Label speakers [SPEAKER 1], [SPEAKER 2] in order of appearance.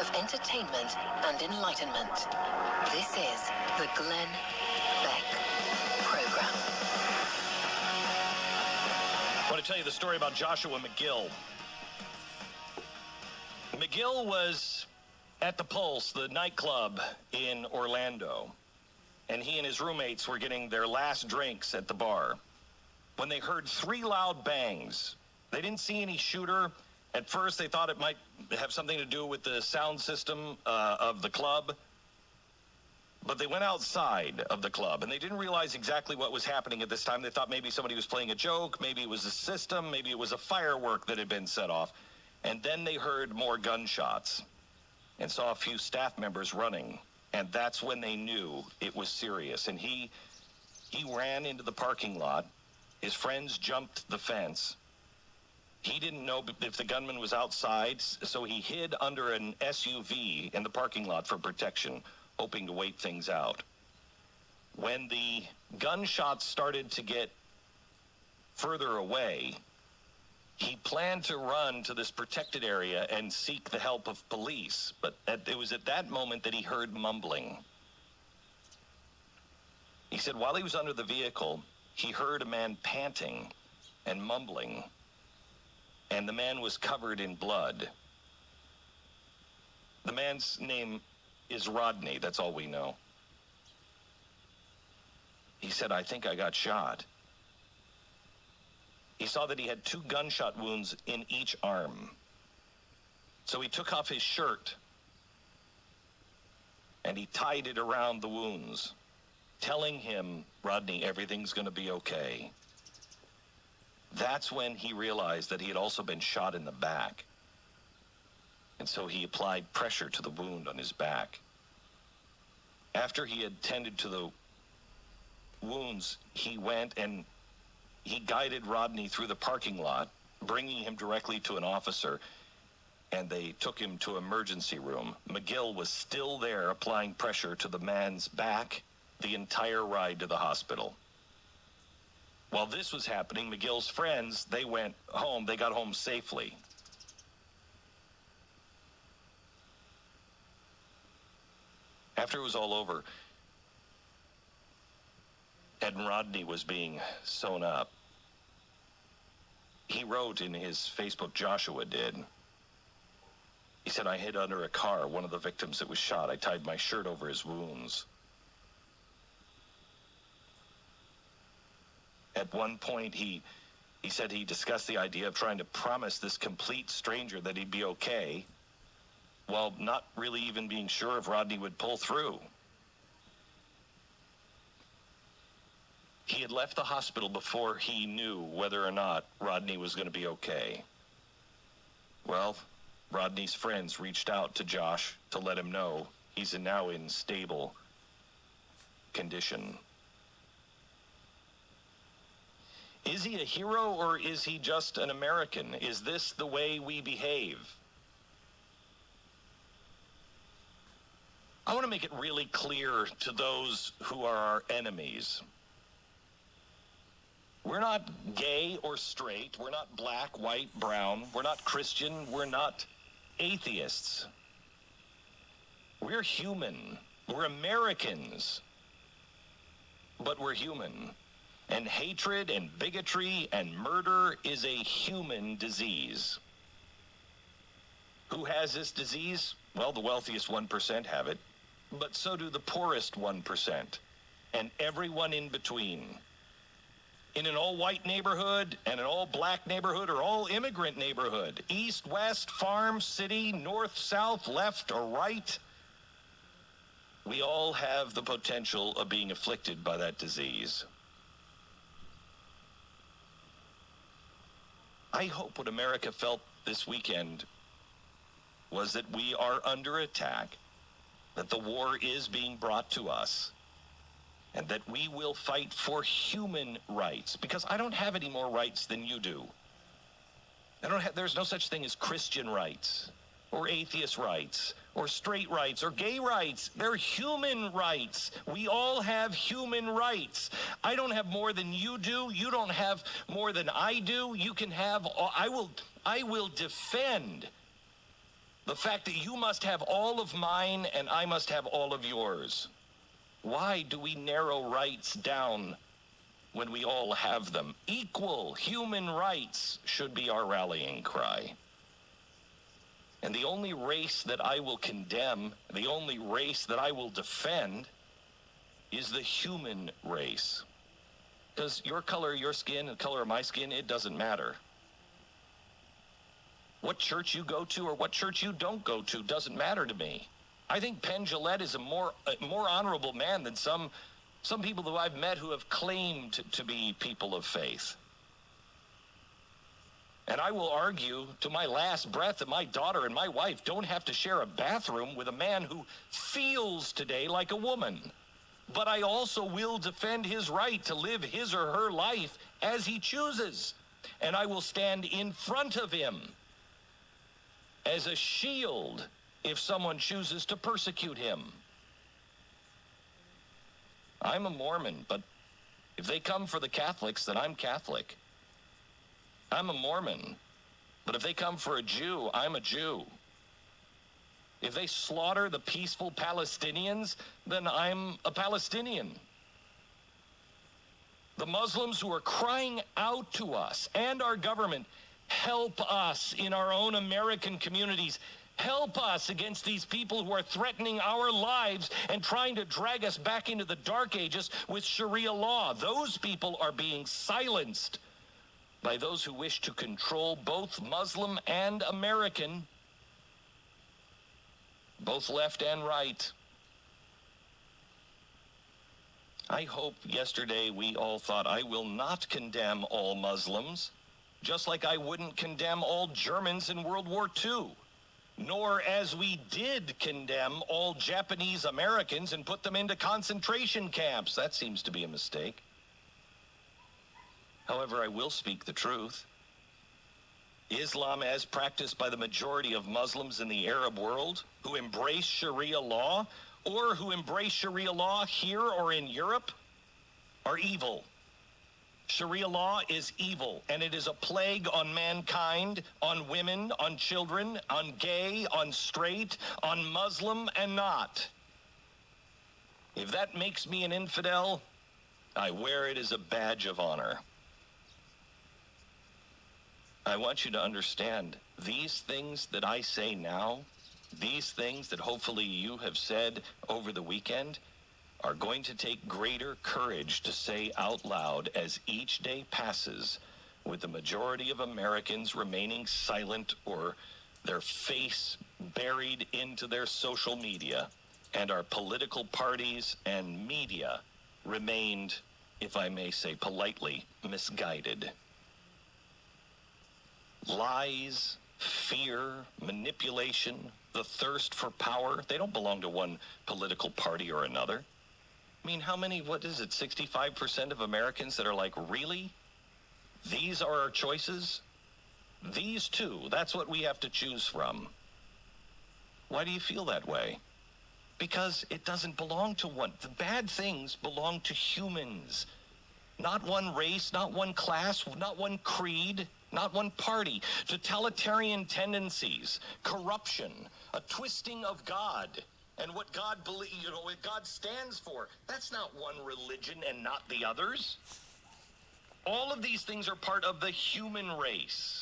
[SPEAKER 1] of entertainment and enlightenment. This is the Glenn Beck Program.
[SPEAKER 2] I want to tell you the story about Joshua McGill. McGill was at the Pulse, the nightclub in Orlando, and he and his roommates were getting their last drinks at the bar when they heard three loud bangs. They didn't see any shooter. At first, they thought it might have something to do with the sound system of the club, but they went outside of the club, and they didn't realize exactly what was happening at this time. They thought maybe somebody was playing a joke, maybe it was a system, maybe it was a firework that had been set off. And then they heard more gunshots and saw a few staff members running. And that's when they knew it was serious. And he ran into the parking lot. His friends jumped the fence. He didn't know if the gunman was outside, so he hid under an SUV in the parking lot for protection, hoping to wait things out. When the gunshots started to get further away, he planned to run to this protected area and seek the help of police, but it was at that moment that he heard mumbling. He said while he was under the vehicle, he heard a man panting and mumbling, and the man was covered in blood. The man's name is Rodney, that's all we know. He said, "I think I got shot." He saw that he had 2 gunshot wounds in each arm. So he took off his shirt and he tied it around the wounds, telling him, "Rodney, everything's going to be okay." That's when he realized that he had also been shot in the back. And so he applied pressure to the wound on his back. After he had tended to the wounds, he went and he guided Rodney through the parking lot, bringing him directly to an officer, and they took him to emergency room. McGill was still there applying pressure to the man's back the entire ride to the hospital. While this was happening, McGill's friends, they went home. They got home safely. After it was all over, and Rodney was being sewn up, he wrote in his Facebook, Joshua did. He said, "I hid under a car, one of the victims that was shot. I tied my shirt over his wounds." At one point, he said he discussed the idea of trying to promise this complete stranger that he'd be okay, while not really even being sure if Rodney would pull through. He had left the hospital before he knew whether or not Rodney was going to be okay. Well, Rodney's friends reached out to Josh to let him know he's now in stable condition. Is he a hero or is he just an American? Is this the way we behave? I want to make it really clear to those who are our enemies. We're not gay or straight. We're not black, white, brown. We're not Christian. We're not atheists. We're human. We're Americans. But we're human. And hatred and bigotry and murder is a human disease. Who has this disease? Well, the wealthiest 1% have it. But so do the poorest 1%. And everyone in between. In an all-white neighborhood and an all-black neighborhood or all-immigrant neighborhood, east, west, farm, city, north, south, left, or right, we all have the potential of being afflicted by that disease. I hope what America felt this weekend was that we are under attack, that the war is being brought to us, and that we will fight for human rights, because I don't have any more rights than you do. There's no such thing as Christian rights, or atheist rights, or straight rights, or gay rights. They're human rights. We all have human rights. I don't have more than you do. You don't have more than I do. You can have, I will defend The fact that you must have all of mine and I must have all of yours. Why do we narrow rights down when we all have them? Equal human rights should be our rallying cry. And the only race that I will condemn, the only race that I will defend, is the human race. Because your color, your skin, and the color of my skin, it doesn't matter. What church you go to or what church you don't go to doesn't matter to me. I think Penn Jillette is a more honorable man than some people who I've met who have claimed to be people of faith. And I will argue to my last breath that my daughter and my wife don't have to share a bathroom with a man who feels today like a woman. But I also will defend his right to live his or her life as he chooses. And I will stand in front of him as a shield if someone chooses to persecute him. I'm a Mormon, but if they come for the Catholics, then I'm Catholic. I'm a Mormon, but if they come for a Jew, I'm a Jew. If they slaughter the peaceful Palestinians, then I'm a Palestinian. The Muslims who are crying out to us and our government, help us in our own American communities. Help us against these people who are threatening our lives and trying to drag us back into the dark ages with Sharia law. Those people are being silenced by those who wish to control both Muslim and American, both left and right. I hope yesterday we all thought I will not condemn all Muslims, just like I wouldn't condemn all Germans in World War II, nor as we did condemn all Japanese Americans and put them into concentration camps. That seems to be a mistake. However, I will speak the truth. Islam, as practiced by the majority of Muslims in the Arab world who embrace Sharia law or who embrace Sharia law here or in Europe, are evil. Sharia law is evil, and it is a plague on mankind, on women, on children, on gay, on straight, on Muslim, and not. If that makes me an infidel, I wear it as a badge of honor. I want you to understand, these things that I say now, these things that hopefully you have said over the weekend, are going to take greater courage to say out loud as each day passes, with the majority of Americans remaining silent or their face buried into their social media, and our political parties and media remained, if I may say politely, misguided. Lies, fear, manipulation, the thirst for power, they don't belong to one political party or another. I mean, how many, 65% of Americans that are like, really? These are our choices? These two, that's what we have to choose from. Why do you feel that way? Because it doesn't belong to one. The bad things belong to humans. Not one race, not one class, not one creed, not one party. Totalitarian tendencies, corruption, a twisting of God, and what God what God stands for. That's not one religion and not the others. All of these things are part of the human race.